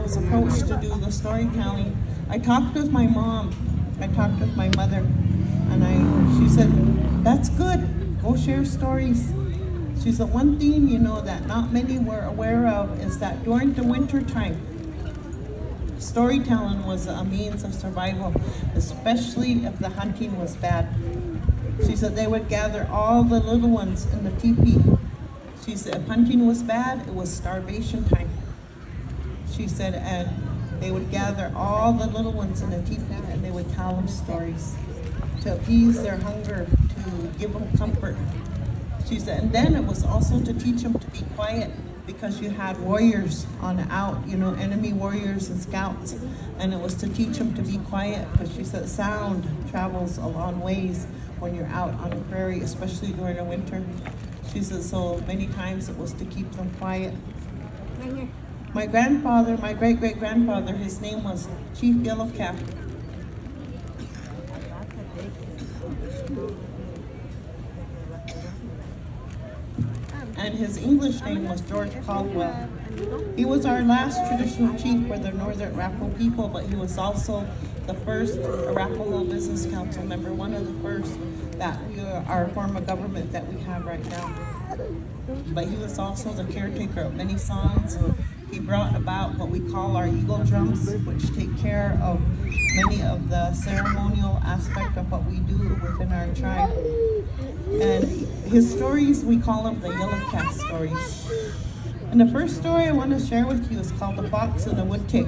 was approached to do the storytelling, I talked with my mom, I talked with my mother, and she said, that's good, go share stories. She said, one thing, you know, that not many were aware of is that during the winter time, storytelling was a means of survival, especially if the hunting was bad. She said they would gather all the little ones in the teepee. She said if hunting was bad, it was starvation time. She said, and they would gather all the little ones in the teepee and they would tell them stories to appease their hunger, to give them comfort. She said, and then it was also to teach them to be quiet, because you had warriors on out, you know, enemy warriors and scouts, and it was to teach them to be quiet, because she said sound travels a long ways when you're out on the prairie, especially during the winter. She said, so many times it was to keep them quiet. My grandfather, my great-great-grandfather, his name was Chief Yellow Cap. And his English name was George Caldwell. He was our last traditional chief for the Northern Arapaho people, but he was also the first Arapaho Business Council member, one of the first that our form of government that we have right now. But he was also the caretaker of many songs. He brought about what we call our eagle drums, which take care of many of the ceremonial aspect of what we do within our tribe. And his stories, we call them the Yellow Cat stories. And the first story I want to share with you is called The Fox and the Wood Tick.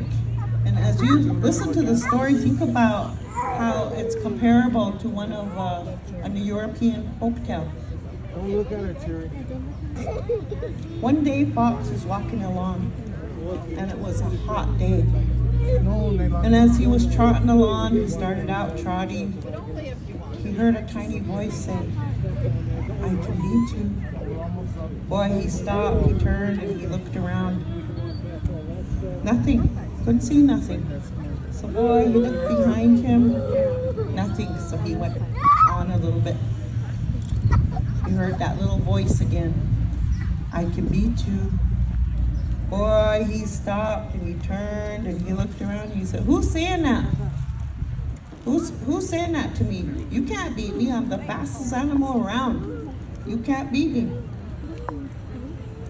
And as you listen to the story, think about how it's comparable to one of a European folktale. Don't look at it, Terry. One day, Fox was walking along, and it was a hot day. And as he was trotting along, he started out trotting. He heard a tiny voice say, I can beat you. Boy, he stopped, he turned, and he looked around. Nothing, couldn't see nothing. So boy, he looked behind him, nothing. So he went on a little bit. He heard that little voice again, I can beat you. Boy, he stopped and he turned and he looked around and he said, who's saying that? Who's saying that to me? You can't beat me, I'm the fastest animal around. You can't beat me.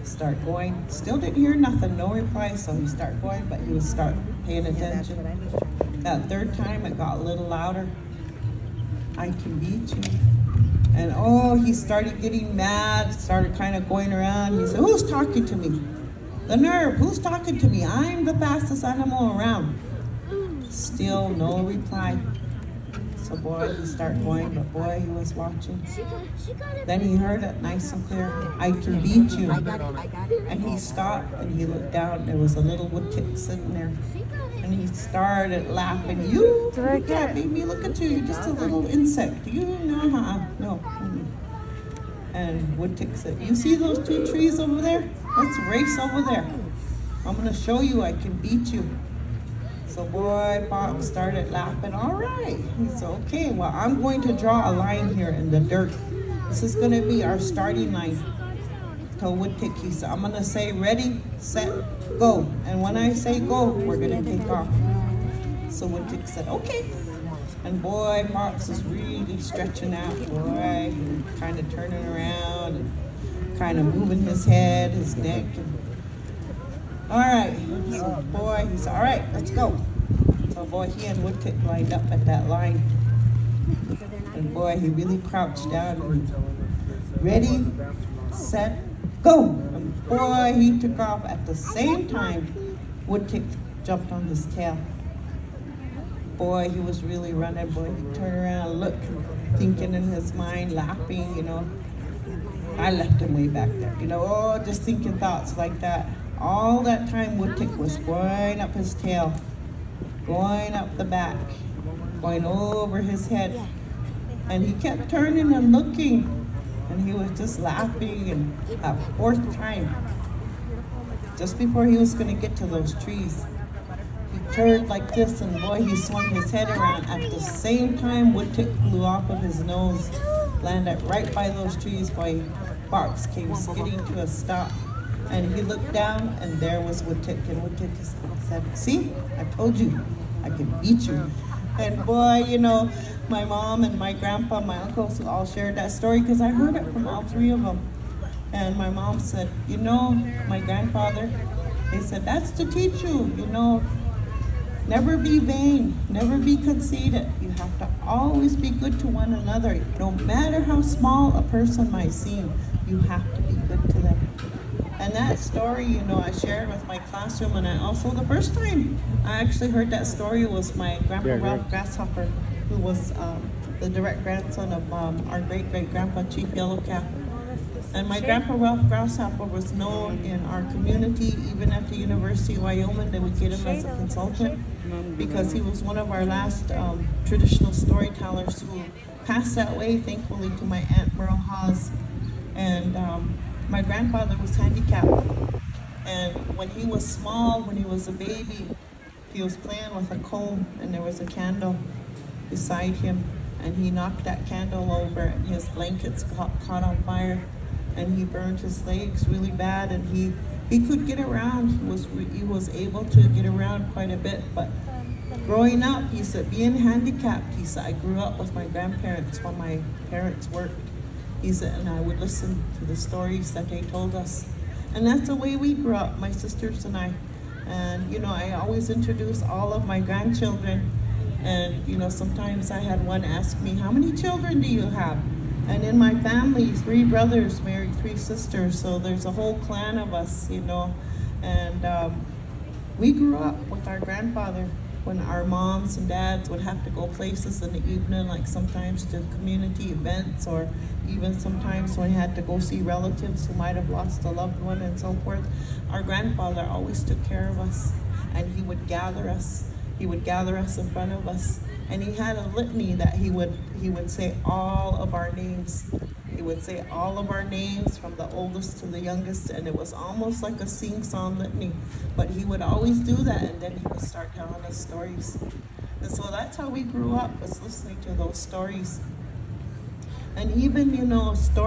Start going, still didn't hear nothing, no reply, so he started going, but he was start paying attention. That third time it got a little louder. I can beat you. And oh, he started getting mad, started kind of going around. He said, who's talking to me? The nerve, who's talking to me? I'm the fastest animal around. Still no reply. So boy, he started going, but boy, he was watching. Then he heard it nice and clear. I can beat you. And he stopped and he looked down. There was a little wood tick sitting there. And he started laughing. You can't beat me. Look at you. You're just a little insect. You know how? No. And wood tick said, you see those two trees over there? Let's race over there. I'm going to show you I can beat you. So boy, Fox started laughing. All right. He said, okay, well, I'm going to draw a line here in the dirt. This is going to be our starting line. Told wood tick, he said, I'm going to say ready, set, go. And when I say go, we're going to take off. So wood tick said, okay. And boy, Fox is really stretching out, boy, kind of turning around and kind of moving his head, his neck. All right, so boy, he said, all right, let's go. So boy, he and wood tick lined up at that line. And boy, he really crouched down and ready, set, go. And boy, he took off at the same time. Wood tick jumped on his tail. Boy, he was really running. Boy, he turned around, looked, thinking in his mind, laughing, you know. I left him way back there, you know, oh, just thinking thoughts like that. All that time, wood tick was going up his tail, going up the back, going over his head. And he kept turning and looking, and he was just laughing. And a fourth time, just before he was going to get to those trees, he turned like this, and boy, he swung his head around. At the same time, wood tick flew off of his nose, landed right by those trees. Boy, Fox came skidding to a stop. And he looked down, and there was Woodtick, and Woodtick said, "See, I told you, I can beat you." And boy, you know, my mom and my grandpa, my uncles all shared that story because I heard it from all three of them. And my mom said, "You know, my grandfather, they said, that's to teach you, you know, never be vain, never be conceited. You have to always be good to one another. No matter how small a person might seem, you have to be good to them." And that story, you know, I shared with my classroom, and I also, the first time I actually heard that story was my Grandpa Ralph Grasshopper, who was the direct grandson of our great-great-grandpa, Chief Yellow Cap. And my Grandpa Ralph Grasshopper was known in our community, even at the University of Wyoming. They would get him as a consultant because he was one of our last traditional storytellers who passed that way, thankfully, to my Aunt Merle Hawes. And my grandfather was handicapped. And when he was small, when he was a baby, he was playing with a comb, and there was a candle beside him. And he knocked that candle over, and his blankets caught on fire. And he burned his legs really bad, and he could get around. He was able to get around quite a bit, but growing up, he said, being handicapped, he said, I grew up with my grandparents while my parents worked. He said, and I would listen to the stories that they told us. And that's the way we grew up, my sisters and I. And, you know, I always introduce all of my grandchildren. And, you know, sometimes I had one ask me, how many children do you have? And in my family, 3 brothers married 3 sisters, so there's a whole clan of us, you know. And we grew up with our grandfather when our moms and dads would have to go places in the evening, like sometimes to community events, or even sometimes when we had to go see relatives who might have lost a loved one and so forth. Our grandfather always took care of us, and he would gather us. He would gather us in front of us, and he had a litany that he would say all of our names. He would say all of our names from the oldest to the youngest, and it was almost like a sing-song litany. But he would always do that, and then he would start telling us stories. And so that's how we grew up, was listening to those stories. And even, you know, stories